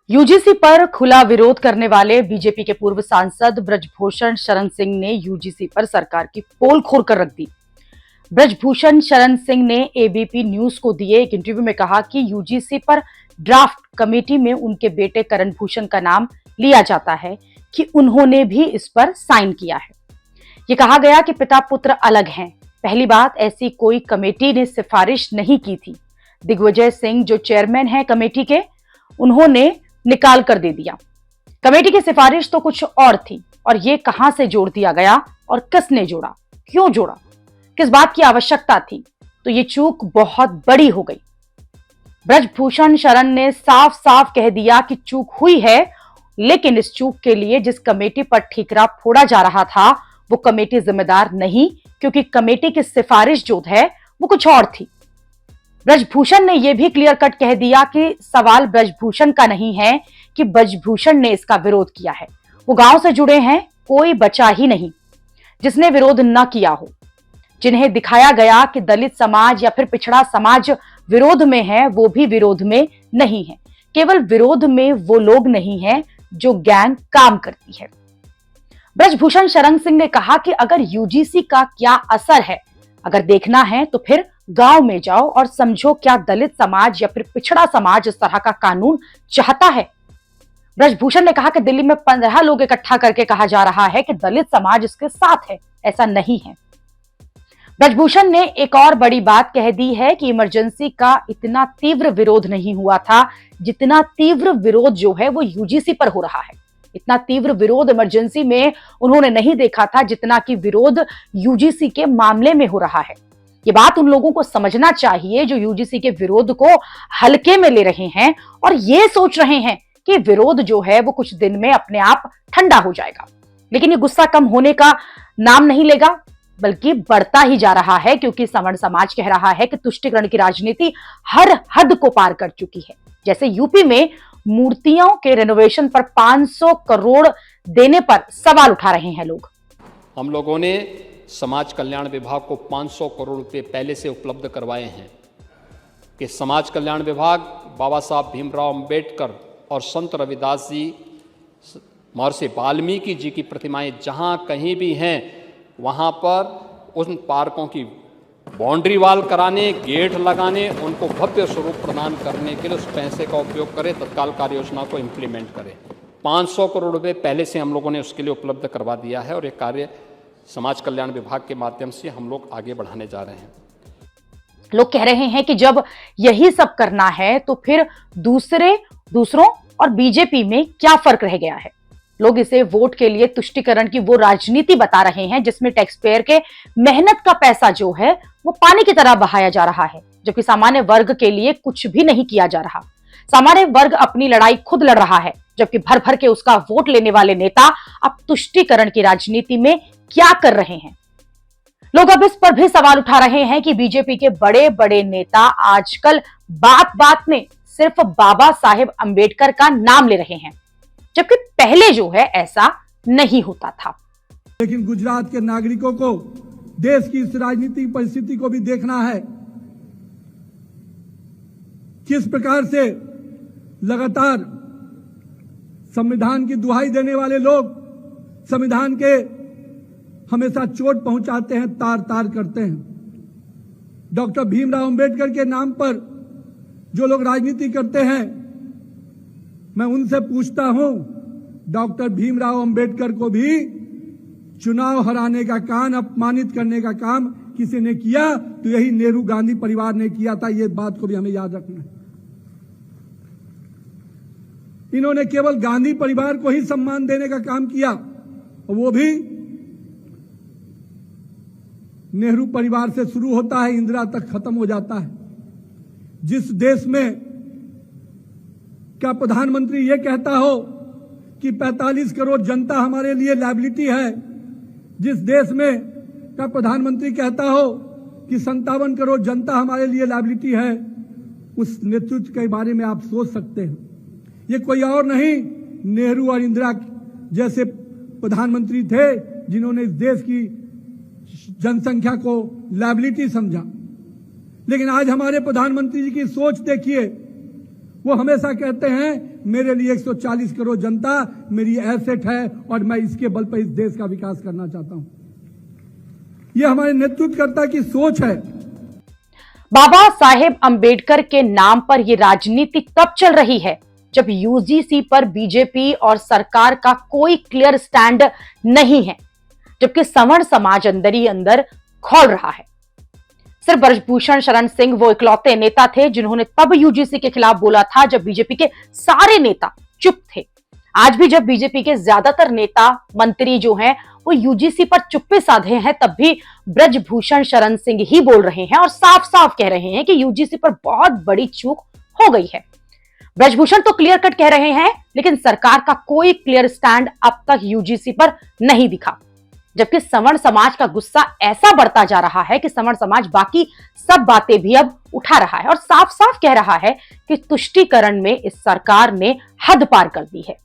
UGC पर खुला विरोध करने वाले बीजेपी के पूर्व सांसद ब्रजभूषण शरण सिंह ने यूजीसी पर सरकार की पोल खोलकर रख दी। ब्रजभूषण शरण सिंह ने एबीपी न्यूज को दिए एक इंटरव्यू में कहा कि यूजीसी पर ड्राफ्ट कमेटी में उनके बेटे करण भूषण का नाम लिया जाता है कि उन्होंने भी इस पर साइन किया है। ये कहा गया कि पिता पुत्र अलग हैं। पहली बात, ऐसी कोई कमेटी ने सिफारिश नहीं की थी। दिग्विजय सिंह जो चेयरमैन है कमेटी के, उन्होंने निकाल कर दे दिया। कमेटी की सिफारिश तो कुछ और थी और ये कहां से जोड़ दिया गया और किसने जोड़ा, क्यों जोड़ा, किस बात की आवश्यकता थी, तो ये चूक बहुत बड़ी हो गई। ब्रजभूषण शरण ने साफ साफ कह दिया कि चूक हुई है, लेकिन इस चूक के लिए जिस कमेटी पर ठीकरा फोड़ा जा रहा था वो कमेटी जिम्मेदार नहीं, क्योंकि कमेटी की सिफारिश जो है वो कुछ और थी। ब्रजभूषण ने यह भी क्लियर कट कह दिया कि सवाल ब्रजभूषण का नहीं है कि ब्रजभूषण ने इसका विरोध किया है। वो गांव से जुड़े हैं, कोई बचा ही नहीं जिसने विरोध न किया हो। जिन्हें दिखाया गया कि दलित समाज या फिर पिछड़ा समाज विरोध में है, वो भी विरोध में नहीं है। केवल विरोध में वो लोग नहीं है जो गैंग काम करती है। ब्रजभूषण शरण सिंह ने कहा कि अगर यूजीसी का क्या असर है, अगर देखना है तो फिर गांव में जाओ और समझो क्या दलित समाज या फिर पिछड़ा समाज इस तरह का कानून चाहता है। ब्रजभूषण ने कहा कि दिल्ली में 15 लोग इकट्ठा करके कहा जा रहा है कि दलित समाज इसके साथ है, ऐसा नहीं है। ब्रजभूषण ने एक और बड़ी बात कह दी है कि इमरजेंसी का इतना तीव्र विरोध नहीं हुआ था जितना तीव्र विरोध जो है वो यूजीसी पर हो रहा है। इतना तीव्र विरोध इमरजेंसी में उन्होंने नहीं देखा था जितना कि विरोध यूजीसी के मामले में हो रहा है। ये बात उन लोगों को समझना चाहिए जो यूजीसी के विरोध को हल्के में ले रहे हैं और ये सोच रहे हैं कि विरोध जो है वो कुछ दिन में अपने आप ठंडा हो जाएगा। लेकिन ये गुस्सा कम होने का नाम नहीं लेगा, बल्कि बढ़ता ही जा रहा है, क्योंकि सवर्ण समाज कह रहा है कि तुष्टीकरण की राजनीति हर हद को पार कर चुकी है। जैसे यूपी में मूर्तियों के रेनोवेशन पर 500 करोड़ देने पर सवाल उठा रहे हैं लोग। हम लोगों ने समाज कल्याण विभाग को 500 करोड़ रुपए पहले से उपलब्ध करवाए हैं कि समाज कल्याण विभाग बाबा साहब भीमराव अंबेडकर और संत रविदास जी, महर्षि वाल्मीकि जी की प्रतिमाएं जहां कहीं भी हैं वहां पर उन पार्कों की बाउंड्री वाल कराने, गेट लगाने, उनको भव्य स्वरूप प्रदान करने के लिए उस पैसे का उपयोग करें, तत्काल कार्य योजना को इम्प्लीमेंट करें। 500 करोड़ रुपए पहले से हम लोगों ने उसके लिए उपलब्ध करवा दिया है और ये कार्य समाज कल्याण विभाग के माध्यम से हम लोग आगे बढ़ाने जा रहे हैं। लोग कह रहे हैं कि जब यही सब करना है तो फिर दूसरों और बीजेपी में क्या फर्क रह गया है। लोग इसे वोट के लिए तुष्टीकरण की वो राजनीति बता रहे हैं जिसमें टैक्स पेयर के मेहनत का पैसा जो है वो पानी की तरह बहाया जा रहा है, जबकि सामान्य वर्ग के लिए कुछ भी नहीं किया जा रहा। सामान्य वर्ग अपनी लड़ाई खुद लड़ रहा है, जबकि भर भर के उसका वोट लेने वाले नेता अब तुष्टीकरण की राजनीति में क्या कर रहे हैं। लोग अब इस पर भी सवाल उठा रहे हैं कि बीजेपी के बड़े बड़े नेता आजकल बात बात में सिर्फ बाबा साहेब अंबेडकर का नाम ले रहे हैं, जबकि पहले जो है ऐसा नहीं होता था। लेकिन गुजरात के नागरिकों को देश की इस राजनीतिक परिस्थिति को भी देखना है, किस प्रकार से लगातार संविधान की दुहाई देने वाले लोग संविधान के हमेशा चोट पहुंचाते हैं, तार तार करते हैं। डॉक्टर भीमराव अंबेडकर के नाम पर जो लोग राजनीति करते हैं, मैं उनसे पूछता हूं, डॉक्टर भीमराव अंबेडकर को भी चुनाव हराने का काम, अपमानित करने का काम किसी ने किया तो यही नेहरू गांधी परिवार ने किया था। ये बात को भी हमें याद रखना है। इन्होंने केवल गांधी परिवार को ही सम्मान देने का काम किया, और वो भी नेहरू परिवार से शुरू होता है, इंदिरा तक खत्म हो जाता है। जिस देश में क्या प्रधानमंत्री ये कहता हो कि 45 करोड़ जनता हमारे लिए लायबिलिटी है, जिस देश में क्या प्रधानमंत्री कहता हो कि 57 करोड़ जनता हमारे लिए लायबिलिटी है, उस नेतृत्व के बारे में आप सोच सकते हैं। ये कोई और नहीं, नेहरू और इंदिरा जैसे प्रधानमंत्री थे जिन्होंने इस देश की जनसंख्या को लायबिलिटी समझा। लेकिन आज हमारे प्रधानमंत्री जी की सोच देखिए, वो हमेशा कहते हैं मेरे लिए 140 करोड़ जनता मेरी एसेट है और मैं इसके बल पर इस देश का विकास करना चाहता हूं। यह हमारे नेतृत्वकर्ता की सोच है। बाबा साहेब अंबेडकर के नाम पर यह राजनीति तब चल रही है जब यूजीसी पर बीजेपी और सरकार का कोई क्लियर स्टैंड नहीं है, जबकि सवर्ण समाज अंदर ही अंदर खौल रहा है। सिर्फ ब्रजभूषण शरण सिंह वो इकलौते नेता थे जिन्होंने तब यूजीसी के खिलाफ बोला था जब बीजेपी के सारे नेता चुप थे। आज भी जब बीजेपी के ज्यादातर नेता मंत्री जो हैं वो यूजीसी पर चुप्पी साधे हैं, तब भी ब्रजभूषण शरण सिंह ही बोल रहे हैं और साफ साफ कह रहे हैं कि यूजीसी पर बहुत बड़ी चूक हो गई है। ब्रजभूषण तो क्लियर कट कह रहे हैं, लेकिन सरकार का कोई क्लियर स्टैंड अब तक यूजीसी पर नहीं दिखा, जबकि सवर्ण समाज का गुस्सा ऐसा बढ़ता जा रहा है कि सवर्ण समाज बाकी सब बातें भी अब उठा रहा है और साफ साफ कह रहा है कि तुष्टीकरण में इस सरकार ने हद पार कर दी है।